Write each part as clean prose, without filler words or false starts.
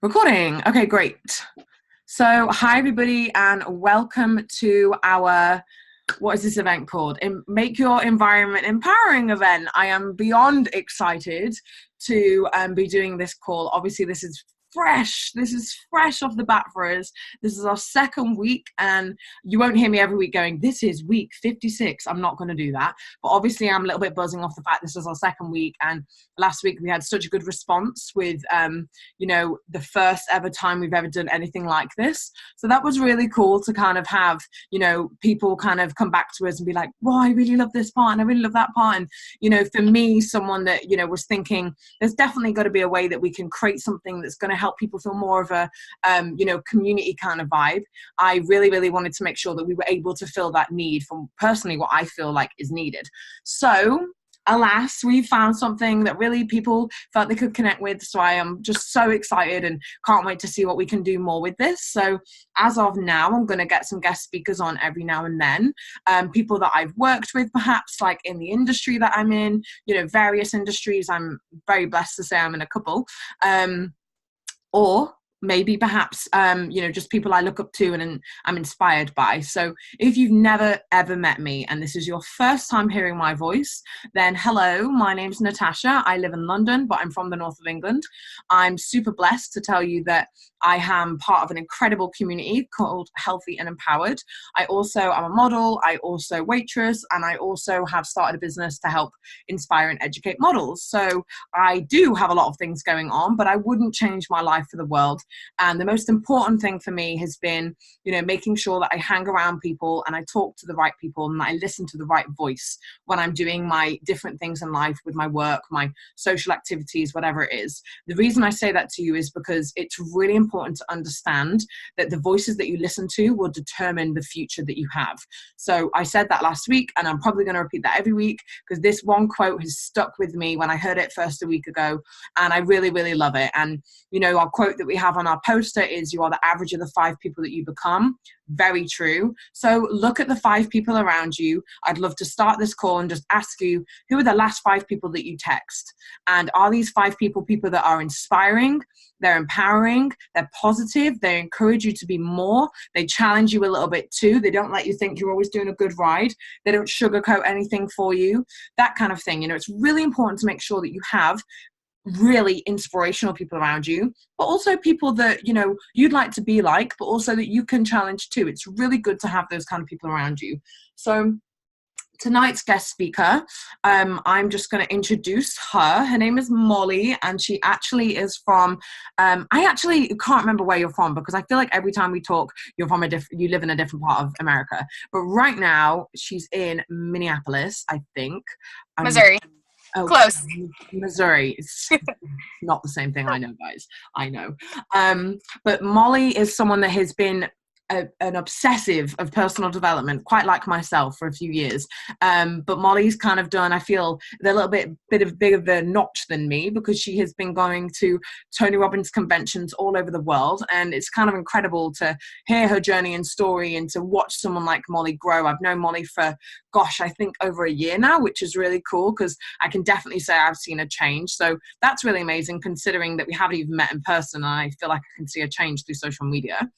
Recording. Okay, great. So, hi everybody, and welcome to our, what is this event called? Make Your Environment Empowering event. I am beyond excited to be doing this call. Obviously, this is fresh. This is fresh off the bat for us. This is our second week, and you won't hear me every week going, this is week 56. I'm not going to do that. But obviously, I'm a little bit buzzing off the fact this is our second week, and last week we had such a good response with, the first ever time we've ever done anything like this. So that was really cool to kind of have, people kind of come back to us and be like, wow, I really love this part and I really love that part. And, for me, someone that, was thinking there's definitely got to be a way that we can create something that's going to help people feel more of a, community kind of vibe. I really, really wanted to make sure that we were able to fill that need from personally what I feel like is needed. So alas, we found something that really people felt they could connect with. So I am just so excited and can't wait to see what we can do more with this. So as of now, I'm going to get some guest speakers on every now and then. People that I've worked with, perhaps like in the industry that I'm in, various industries. I'm very blessed to say I'm in a couple. Or maybe perhaps, just people I look up to and I'm inspired by. So if you've never, ever met me and this is your first time hearing my voice, then hello, my name's Natasha. I live in London, but I'm from the north of England. I'm super blessed to tell you that I am part of an incredible community called Healthy and Empowered. I also am a model, I also waitress, and I also have started a business to help inspire and educate models. So I do have a lot of things going on, but I wouldn't change my life for the world. And the most important thing for me has been, making sure that I hang around people and I talk to the right people and I listen to the right voice when I'm doing my different things in life with my work, my social activities, whatever it is. The reason I say that to you is because it's really important to understand that the voices that you listen to will determine the future that you have. So I said that last week, and I'm probably going to repeat that every week because this one quote has stuck with me when I heard it first a week ago, and I really, really love it. And, our quote that we have on our poster is, you are the average of the 5 people that you become. Very true. So look at the 5 people around you. I'd love to start this call and just ask you, who are the last 5 people that you text? And are these 5 people that are inspiring, they're empowering, they're positive, they encourage you to be more, they challenge you a little bit too, they don't let you think you're always doing a good ride, they don't sugarcoat anything for you, that kind of thing. It's really important to make sure that you have really inspirational people around you, but also people that, you'd like to be like, but also that you can challenge too. It's really good to have those kind of people around you. So tonight's guest speaker, I'm just going to introduce her. Her name is Molly, and she actually is from, I actually can't remember where you're from because I feel like every time we talk, you live in a different part of America. But right now, she's in Minneapolis, I think. Missouri. Oh, close. Missouri. It's not the same thing. I know, guys. I know. But Molly is someone that has been an obsessive of personal development, quite like myself, for a few years. But Molly's kind of done, I feel, a little bit bigger of a notch than me because she has been going to Tony Robbins conventions all over the world. And it's kind of incredible to hear her journey and story and to watch someone like Molly grow. I've known Molly for, I think over a year now, which is really cool because I can definitely say I've seen a change. So that's really amazing considering that we haven't even met in person. And I feel like I can see a change through social media.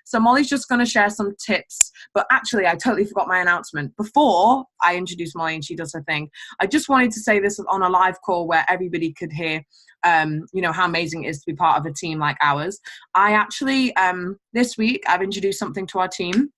So Molly's just going to share some tips, but actually I totally forgot my announcement. Before I introduce Molly and she does her thing, I just wanted to say this on a live call where everybody could hear, how amazing it is to be part of a team like ours. I actually, this week, I've introduced something to our team,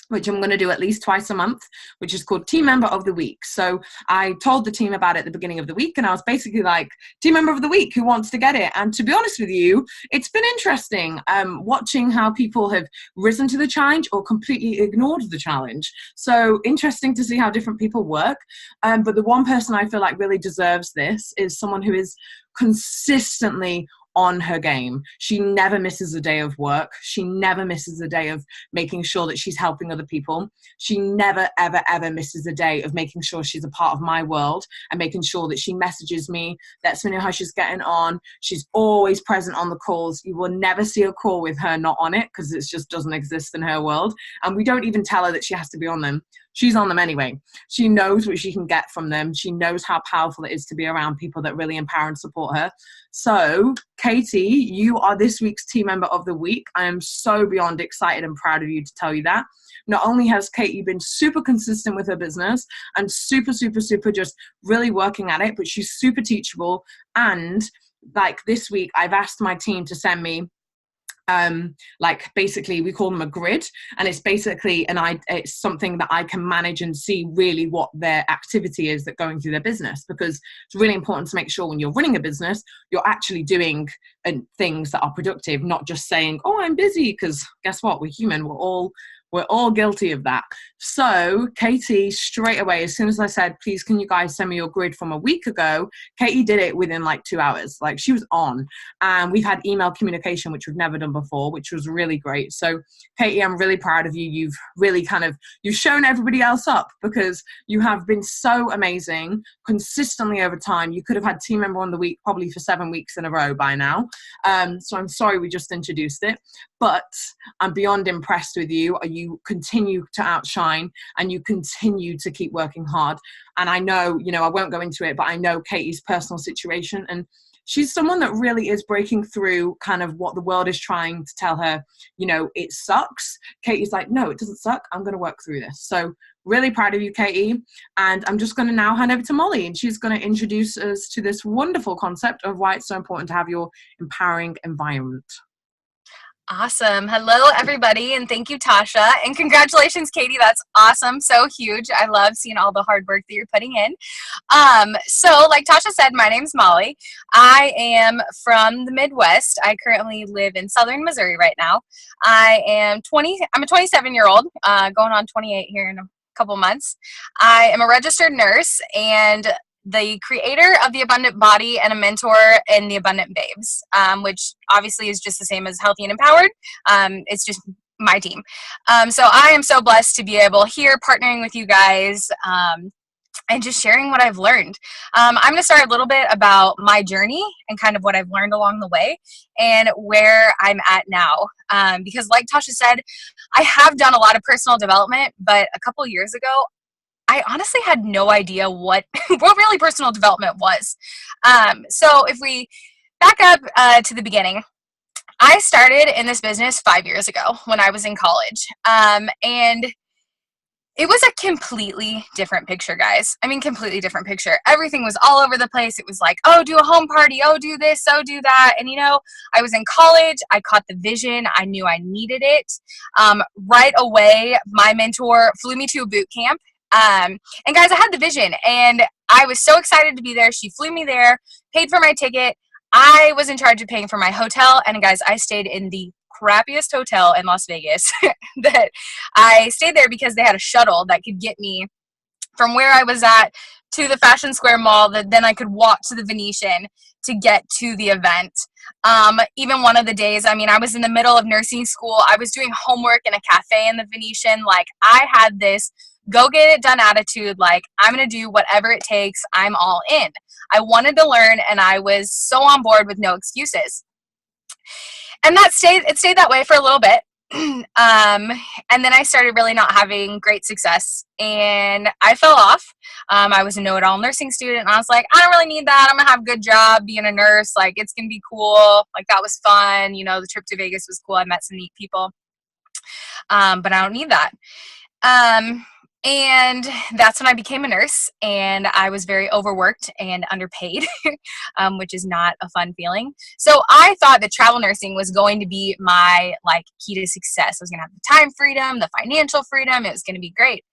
which I'm going to do at least twice a month, which is called Team Member of the Week. So I told the team about it at the beginning of the week, and I was basically like, Team Member of the Week, who wants to get it? And to be honest with you, it's been interesting watching how people have risen to the challenge or completely ignored the challenge. So interesting to see how different people work. But the one person I feel like really deserves this is someone who is consistently on her game. She never misses a day of work. She never misses a day of making sure that she's helping other people. She never, ever, ever misses a day of making sure she's a part of my world and making sure that she messages me, lets me know how she's getting on. She's always present on the calls. You will never see a call with her not on it because it just doesn't exist in her world. And we don't even tell her that she has to be on them. she's on them anyway. She knows what she can get from them. She knows how powerful it is to be around people that really empower and support her. So, Katie, you are this week's team member of the week. I am so beyond excited and proud of you to tell you that. Not only has Katie been super consistent with her business and super just really working at it, but she's super teachable. And like this week, I've asked my team to send me like basically we call them a grid, and it's basically it's something that I can manage and see really what their activity is that going through their business, because it's really important to make sure when you're running a business you're actually doing things that are productive, not just saying, oh, I'm busy, because guess what, we're human, we're all guilty of that. So Katie, straight away, as soon as I said, please, can you guys send me your grid from a week ago, Katie did it within like 2 hours. Like, she was on. And we've had email communication, which we've never done before, which was really great. So Katie, I'm really proud of you. You've really you've shown everybody else up, because you have been so amazing consistently over time. You could have had team member on the week probably for 7 weeks in a row by now. So I'm sorry we just introduced it, but I'm beyond impressed with you. You continue to outshine and you continue to keep working hard. And I know, I won't go into it, but I know Katie's personal situation, and she's someone that really is breaking through kind of what the world is trying to tell her, it sucks. Katie's like, no, it doesn't suck. I'm going to work through this. So really proud of you, Katie. And I'm just going to now hand over to Molly, and she's going to introduce us to this wonderful concept of why it's so important to have your empowering environment. Awesome. Hello, everybody, and thank you, Tasha. And congratulations, Katie. That's awesome. So huge. I love seeing all the hard work that you're putting in. So like Tasha said, my name's Molly. I am from the Midwest. I currently live in Southern Missouri right now. I'm a 27-year-old, going on 28 here in a couple months. I am a registered nurse and the creator of The Abundant Body and a mentor in The Abundant Babes, which obviously is just the same as Healthy and Empowered. It's just my team. So I am so blessed to be able here partnering with you guys and just sharing what I've learned. I'm going to start a little bit about my journey and kind of what I've learned along the way and where I'm at now. Because like Tasha said, I have done a lot of personal development, but a couple years ago, I honestly had no idea what really personal development was. So if we back up to the beginning, I started in this business 5 years ago when I was in college. And it was a completely different picture, guys. I mean, completely different picture. Everything was all over the place. It was like, oh, do a home party. Oh, do this. Oh, do that. And, I was in college. I caught the vision. I knew I needed it. Right away, my mentor flew me to a boot camp. And guys, I had the vision and I was so excited to be there. She flew me there, paid for my ticket. I was in charge of paying for my hotel. And guys, I stayed in the crappiest hotel in Las Vegas that I stayed there because they had a shuttle that could get me from where I was at to the Fashion Square Mall, that then I could walk to the Venetian to get to the event. Even one of the days, I was in the middle of nursing school. I was doing homework in a cafe in the Venetian. Like, I had this go get it done attitude. Like, I'm going to do whatever it takes. I'm all in. I wanted to learn and I was so on board with no excuses. And it stayed that way for a little bit. And then I started really not having great success and I fell off. I was a know-it-all nursing student and I was like, I don't really need that. I'm gonna have a good job being a nurse. Like, it's gonna be cool. Like, that was fun. The trip to Vegas was cool. I met some neat people. But I don't need that. And that's when I became a nurse and I was very overworked and underpaid, which is not a fun feeling. So I thought that travel nursing was going to be my key to success. I was going to have the time freedom, the financial freedom. It was going to be great.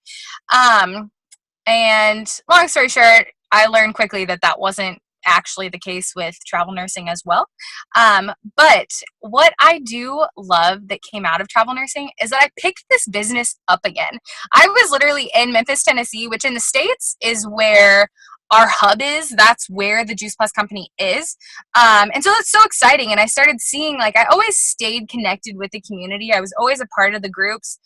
And long story short, I learned quickly that that wasn't actually the case with travel nursing as well. But what I do love that came out of travel nursing is that I picked this business up again. I was literally in Memphis, Tennessee, which in the States is where our hub is. That's where the Juice Plus company is. And so that's so exciting. And I started seeing, I always stayed connected with the community. I was always a part of the groups.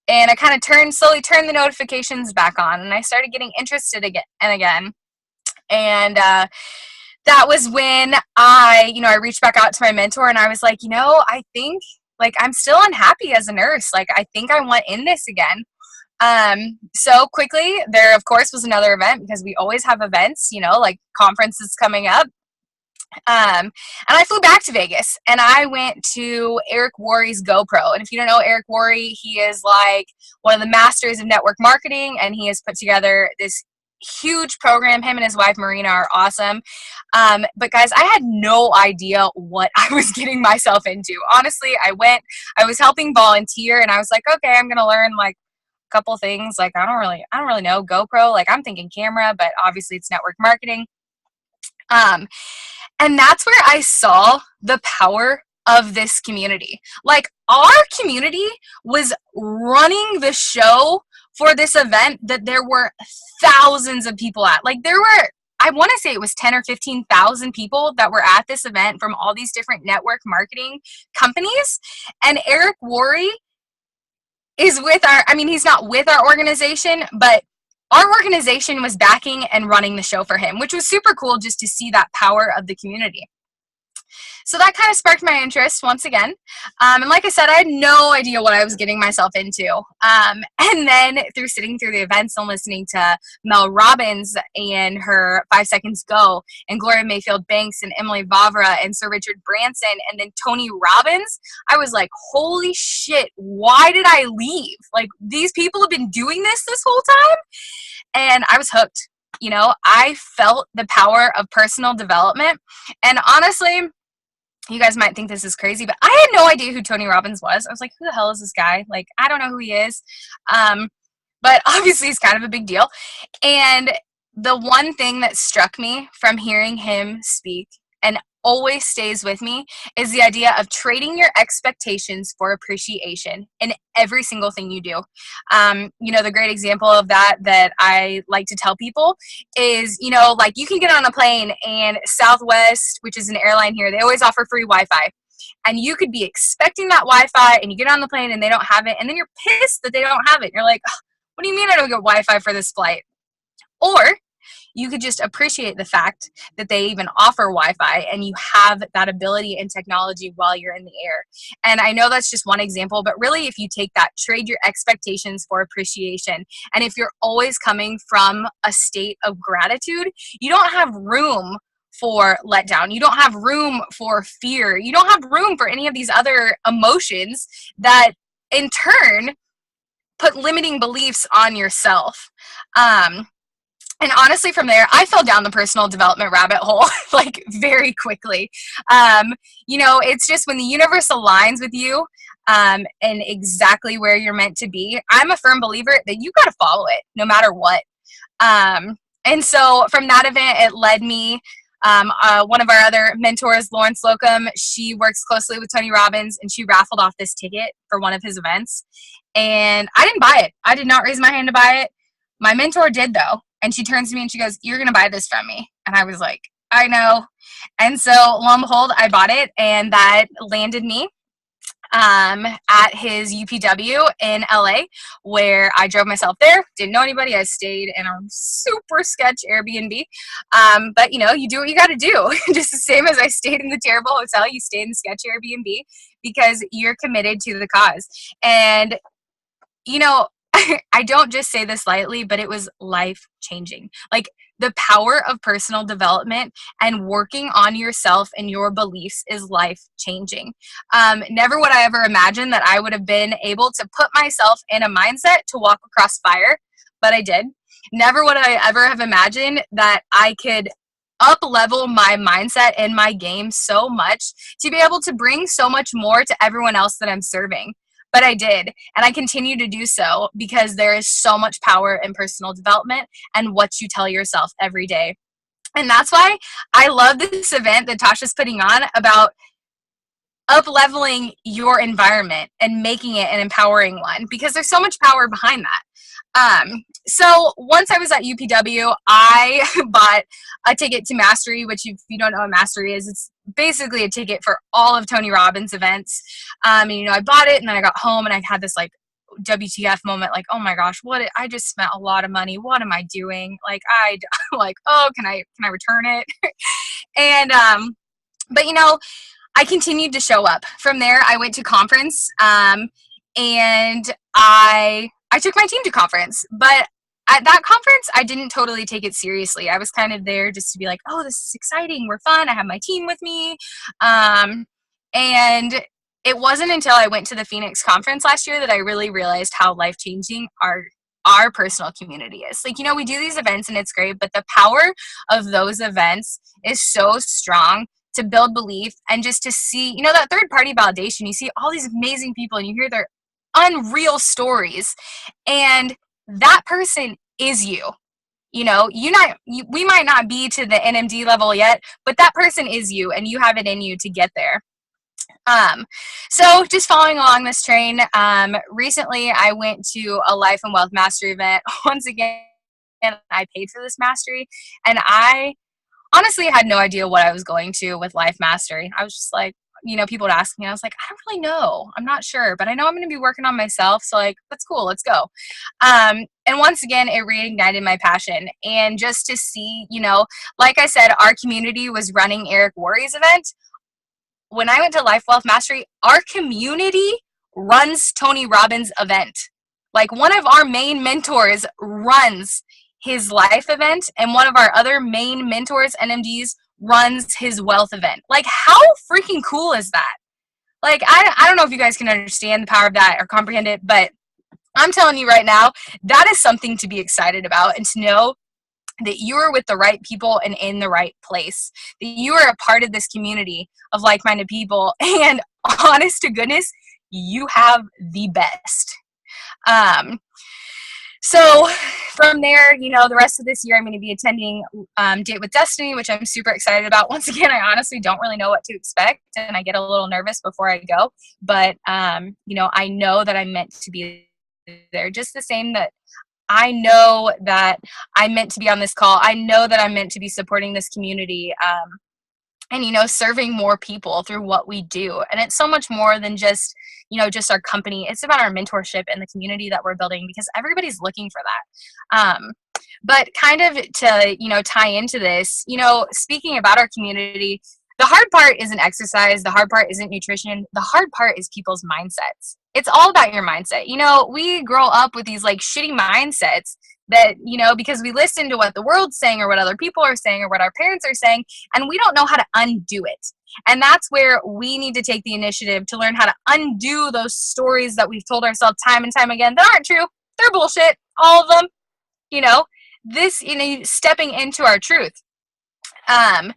And I kind of slowly turned the notifications back on. And I started getting interested again and again. And that was when I reached back out to my mentor and I was like, I think I'm still unhappy as a nurse. I think I want in this again. So quickly, there of course was another event, because we always have events, like conferences coming up. And I flew back to Vegas, and I went to Eric Worre's GoPro. And if you don't know Eric Worre, he is like one of the masters of network marketing, and he has put together this huge program. Him and his wife Marina are awesome. But guys, I had no idea what I was getting myself into. Honestly, I was helping volunteer, and I was like, okay, I'm gonna learn like a couple things. Like I don't really know GoPro. Like I'm thinking camera, but obviously it's network marketing. And that's where I saw the power of this community. Like our community was running the show for this event that there were thousands of people at. Like there were, I want to say it was 10 or 15,000 people that were at this event from all these different network marketing companies. And Eric Worre is he's not with our organization, but our organization was backing and running the show for him, which was super cool just to see that power of the community. So that kind of sparked my interest once again. And like I said, I had no idea what I was getting myself into. And then through sitting through the events and listening to Mel Robbins and her 5 Seconds Go, and Gloria Mayfield Banks and Emily Vavra and Sir Richard Branson and then Tony Robbins, I was like, holy shit, why did I leave? Like these people have been doing this whole time? And I was hooked. I felt the power of personal development. And honestly, you guys might think this is crazy, but I had no idea who Tony Robbins was. I was like, who the hell is this guy? Like, I don't know who he is. But obviously he's kind of a big deal. And the one thing that struck me from hearing him speak and always stays with me is the idea of trading your expectations for appreciation in every single thing you do. The great example of that I like to tell people is, like you can get on a plane and Southwest, which is an airline here, they always offer free Wi-Fi. And you could be expecting that Wi-Fi and you get on the plane and they don't have it. And then you're pissed that they don't have it. You're like, what do you mean I don't get Wi-Fi for this flight? Or you could just appreciate the fact that they even offer Wi-Fi and you have that ability and technology while you're in the air. And I know that's just one example, but really if you take that, trade your expectations for appreciation. And if you're always coming from a state of gratitude, you don't have room for letdown. You don't have room for fear. You don't have room for any of these other emotions that in turn put limiting beliefs on yourself. And honestly, from there, I fell down the personal development rabbit hole like very quickly. It's just when the universe aligns with you and exactly where you're meant to be, I'm a firm believer that you got to follow it no matter what. And so from that event, it led me. One of our other mentors, Lauren Slocum, she works closely with Tony Robbins, and she raffled off this ticket for one of his events. And I didn't buy it. I did not raise my hand to buy it. My mentor did, though. And she turns to me and she goes, "You're going to buy this from me." And I was like, I know. And so lo and behold, I bought it, and that landed me at his UPW in LA, where I drove myself there. Didn't know anybody. I stayed in a super sketch Airbnb. But you do what you got to do. Just the same as I stayed in the terrible hotel, you stay in the sketch Airbnb because you're committed to the cause. And I don't just say this lightly, but it was life-changing. Like the power of personal development and working on yourself and your beliefs is life-changing. Never would I ever imagine that I would have been able to put myself in a mindset to walk across fire, but I did. Never would I ever have imagined that I could up-level my mindset and my game so much to be able to bring so much more to everyone else that I'm serving. But I did, and I continue to do so because there is so much power in personal development and what you tell yourself every day. And that's why I love this event that Tasha's putting on about up-leveling your environment and making it an empowering one, because there's so much power behind that. So once I was at UPW, I bought a ticket to Mastery, which if you don't know what Mastery is, it's basically a ticket for all of Tony Robbins events. I bought it, and then I got home and I had this like WTF moment, like, oh my gosh, I just spent a lot of money. What am I doing? Like, can I return it? And, but I continued to show up. From there, I went to conference, and I I took my team to conference, but at that conference, I didn't totally take it seriously. I was kind of there just to be like, oh, this is exciting. We're fun. I have my team with me. And it wasn't until I went to the Phoenix conference last year that I really realized how life-changing our personal community is. Like, we do these events and it's great, but the power of those events is so strong to build belief and just to see, that third-party validation. You see all these amazing people and you hear their unreal stories, and that person is you. We might not be to the NMD level yet, but that person is you, and you have it in you to get there. So just following along this train, recently I went to a Life and Wealth Mastery event. Once again, I paid for this mastery, and I honestly had no idea what I was going to with Life Mastery. I was just like, people would ask me, I was like, I don't really know. I'm not sure, but I know I'm going to be working on myself. So like, that's cool. Let's go. And once again, it reignited my passion. And just to see, like I said, our community was running Eric Worre's event. When I went to Life Wealth Mastery, our community runs Tony Robbins' event. Like, one of our main mentors runs his life event, and one of our other main mentors, NMDs, runs his wealth event. Like, how freaking cool is that? Like, I don't know if you guys can understand the power of that or comprehend it, but I'm telling you right now, that is something to be excited about, and to know that you are with the right people and in the right place, that you are a part of this community of like-minded people, and honest to goodness, you have the best. So from there, the rest of this year, I'm going to be attending Date with Destiny, which I'm super excited about. Once again, I honestly don't really know what to expect, and I get a little nervous before I go. But, I know that I'm meant to be there, just the same that I know that I'm meant to be on this call. I know that I'm meant to be supporting this community, and, serving more people through what we do. And it's so much more than just, just our company. It's about our mentorship and the community that we're building, because everybody's looking for that. But kind of to, tie into this, speaking about our community, the hard part isn't exercise. The hard part isn't nutrition. The hard part is people's mindsets. It's all about your mindset. We grow up with these like shitty mindsets that, because we listen to what the world's saying or what other people are saying or what our parents are saying, and we don't know how to undo it. And that's where we need to take the initiative to learn how to undo those stories that we've told ourselves time and time again that aren't true. They're bullshit. All of them. Stepping into our truth. And,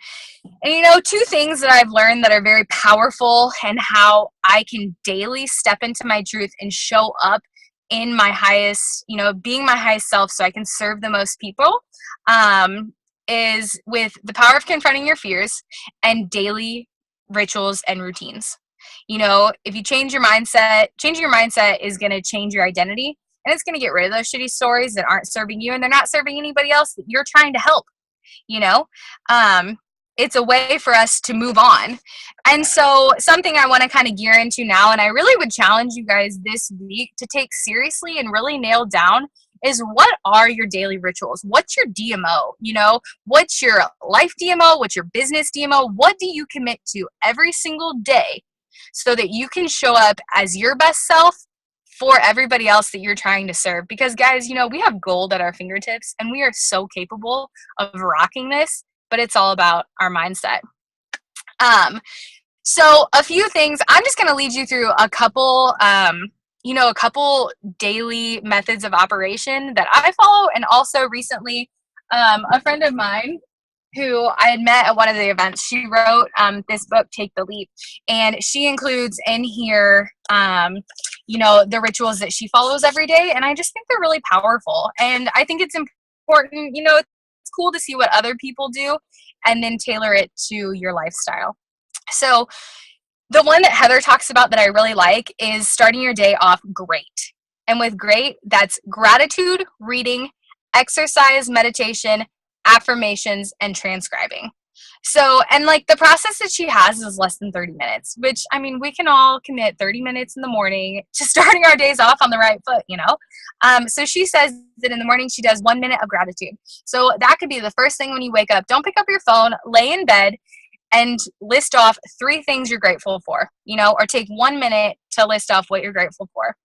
two things that I've learned that are very powerful, and how I can daily step into my truth and show up in my highest, being my highest self so I can serve the most people, is with the power of confronting your fears and daily rituals and routines. If you change your mindset, changing your mindset is going to change your identity, and it's going to get rid of those shitty stories that aren't serving you and they're not serving anybody else that you're trying to help. It's a way for us to move on. And so something I want to kind of gear into now, and I really would challenge you guys this week to take seriously and really nail down, is what are your daily rituals? What's your DMO? What's your life DMO? What's your business DMO? What do you commit to every single day so that you can show up as your best self for everybody else that you're trying to serve? Because guys, we have gold at our fingertips, and we are so capable of rocking this, but it's all about our mindset. So a few things, I'm just going to lead you through a couple, a couple daily methods of operation that I follow. And also recently, a friend of mine who I had met at one of the events, she wrote this book, Take the Leap. And she includes in here, the rituals that she follows every day. And I just think they're really powerful. And I think it's important, it's cool to see what other people do and then tailor it to your lifestyle. So the one that Heather talks about that I really like is starting your day off great. And with great, that's gratitude, reading, exercise, meditation, affirmations, and transcribing. So, and like the process that she has is less than 30 minutes, which, I mean, we can all commit 30 minutes in the morning to starting our days off on the right foot, So she says that in the morning she does 1 minute of gratitude. So that could be the first thing when you wake up. Don't pick up your phone, lay in bed, and list off 3 things you're grateful for, or take 1 minute to list off what you're grateful for.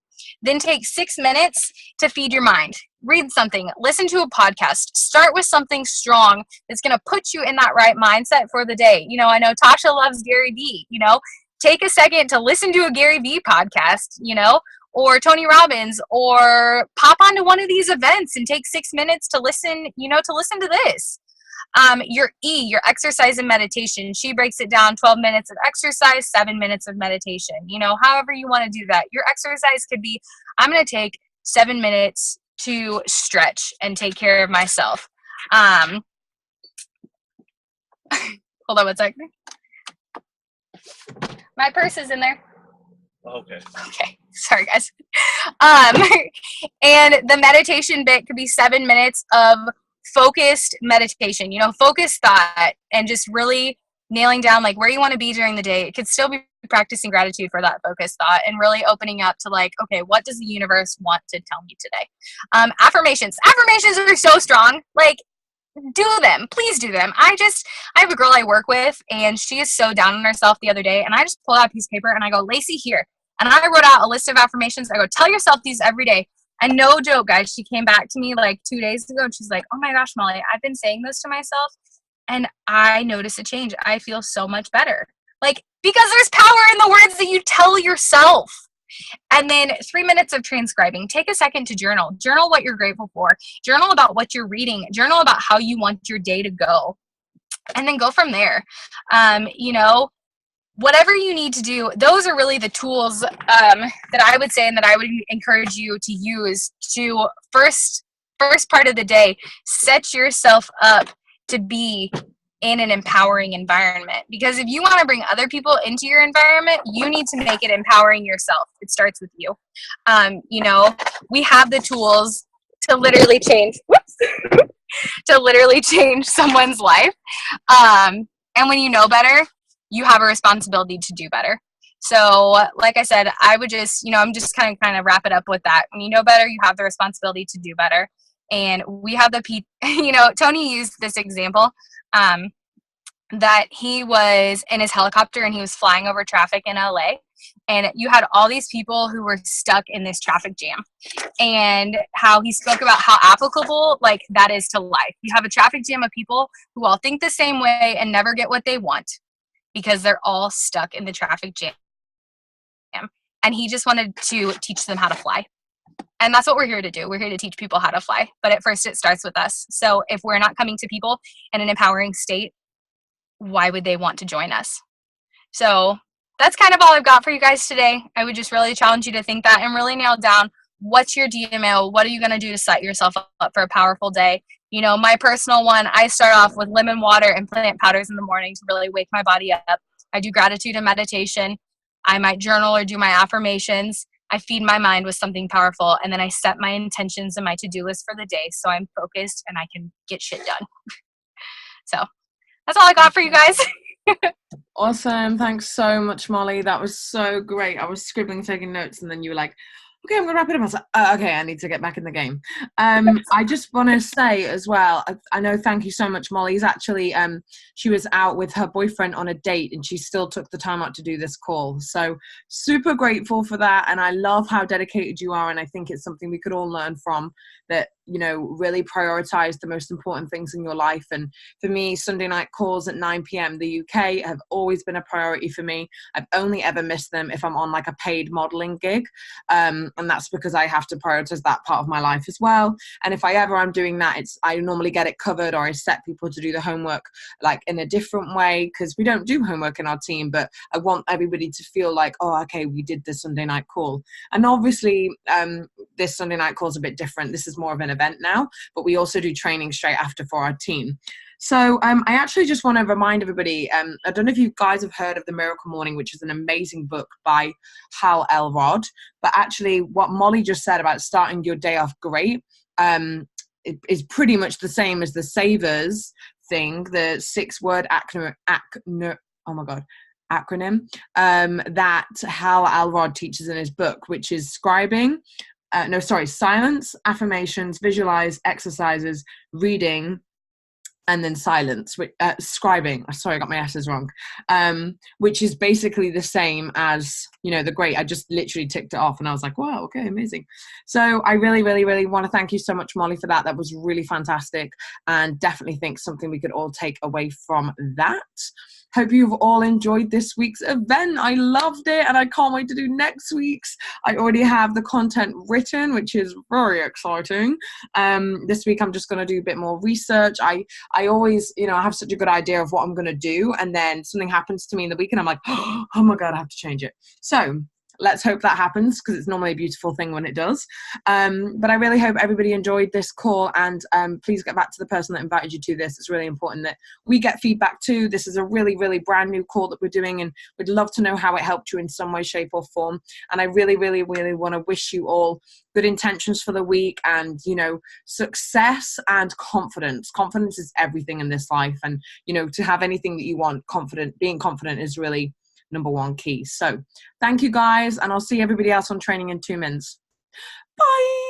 Then take 6 minutes to feed your mind. Read something, listen to a podcast, start with something strong that's going to put you in that right mindset for the day. You know, I know Tasha loves Gary Vee, you know, take a second to listen to a Gary Vee podcast, you know, or Tony Robbins, or pop onto one of these events and take 6 minutes to listen, you know, to listen to this. Your your exercise and meditation. She breaks it down: 12 minutes of exercise, 7 minutes of meditation. You know, however you want to do that. Your exercise could be, I'm going to take 7 minutes to stretch and take care of myself. Hold on one second. My purse is in there. Okay. Okay. Sorry, guys. And the meditation bit could be 7 minutes of focused meditation, you know, focused thought, and just really nailing down like where you want to be during the day. It could still be practicing gratitude for that focused thought and really opening up to like, okay, what does the universe want to tell me today? Affirmations are so strong. Like, do them, please do them. I have a girl I work with, and she is so down on herself the other day, and I just pulled out a piece of paper and I go, Lacey, here. And I wrote out a list of affirmations. I go, tell yourself these every day. And no joke, guys, she came back to me like 2 days ago and she's like, oh my gosh, Molly, I've been saying this to myself and I notice a change. I feel so much better. Like, because there's power in the words that you tell yourself. And then 3 minutes of transcribing. Take a second to journal. Journal what you're grateful for. Journal about what you're reading. Journal about how you want your day to go. And then go from there. You know, whatever you need to do, those are really the tools that I would say and that I would encourage you to use to first part of the day, set yourself up to be in an empowering environment. Because if you want to bring other people into your environment, you need to make it empowering yourself. It starts with you. You know, we have the tools to literally change, to literally change someone's life. And when you know better, you have a responsibility to do better. So like I said, I would just, you know, I'm just kind of wrap it up with that. When you know better, you have the responsibility to do better. And we have you know, Tony used this example, that he was in his helicopter and he was flying over traffic in LA, and you had all these people who were stuck in this traffic jam, and how he spoke about how applicable like that is to life. You have a traffic jam of people who all think the same way and never get what they want, because they're all stuck in the traffic jam. And he just wanted to teach them how to fly. And that's what we're here to do. We're here to teach people how to fly. But at first it starts with us. So if we're not coming to people in an empowering state, why would they want to join us? So that's kind of all I've got for you guys today. I would just really challenge you to think that and really nail down, what's your DMO? What are you going to do to set yourself up for a powerful day? You know, my personal one, I start off with lemon water and plant powders in the morning to really wake my body up. I do gratitude and meditation. I might journal or do my affirmations. I feed my mind with something powerful, and then I set my intentions and my to-do list for the day so I'm focused and I can get shit done. So that's all I got for you guys. Awesome. Thanks so much, Molly. That was so great. I was scribbling, taking notes, and then you were like, okay, I'm going to wrap it up. I was like, okay, I need to get back in the game. I just want to say as well, I know, thank you so much, Molly's actually, she was out with her boyfriend on a date and she still took the time out to do this call. So super grateful for that. And I love how dedicated you are. And I think it's something we could all learn from, that, you know, really prioritize the most important things in your life. And for me, Sunday night calls at 9 p.m. the UK have always been a priority for me. I've only ever missed them if I'm on like a paid modeling gig. And that's because I have to prioritize that part of my life as well. And if I'm doing that, I normally get it covered, or I set people to do the homework like in a different way, because we don't do homework in our team, but I want everybody to feel like, oh, okay, we did the Sunday night call. And obviously this Sunday night call is a bit different. This is more of an event now, but we also do training straight after for our team. So I actually just want to remind everybody, I don't know if you guys have heard of The Miracle Morning, which is an amazing book by Hal Elrod, but actually what Molly just said about starting your day off great it is pretty much the same as the Savers thing, the 6-word acronym that Hal Elrod teaches in his book, which is silence, affirmations, visualize, exercises, reading, and then silence, scribing. Sorry, I got my S's wrong. Which is basically the same as, the great. I just literally ticked it off and I was like, wow, okay, amazing. So I really, really, really want to thank you so much, Molly, for that. That was really fantastic, and definitely think something we could all take away from that. Hope you've all enjoyed this week's event. I loved it, and I can't wait to do next week's. I already have the content written, which is very exciting. This week I'm just going to do a bit more research. I always, I have such a good idea of what I'm going to do, and then something happens to me in the week and I'm like, oh my God, I have to change it. So let's hope that happens, because it's normally a beautiful thing when it does. But I really hope everybody enjoyed this call, and please get back to the person that invited you to this. It's really important that we get feedback too. This is a really, really brand new call that we're doing, and we'd love to know how it helped you in some way, shape or form. And I really, really, really want to wish you all good intentions for the week, and, success and confidence. Confidence is everything in this life. And, to have anything that you want, being confident is really number one key. So thank you guys, and I'll see everybody else on training in 2 minutes. Bye.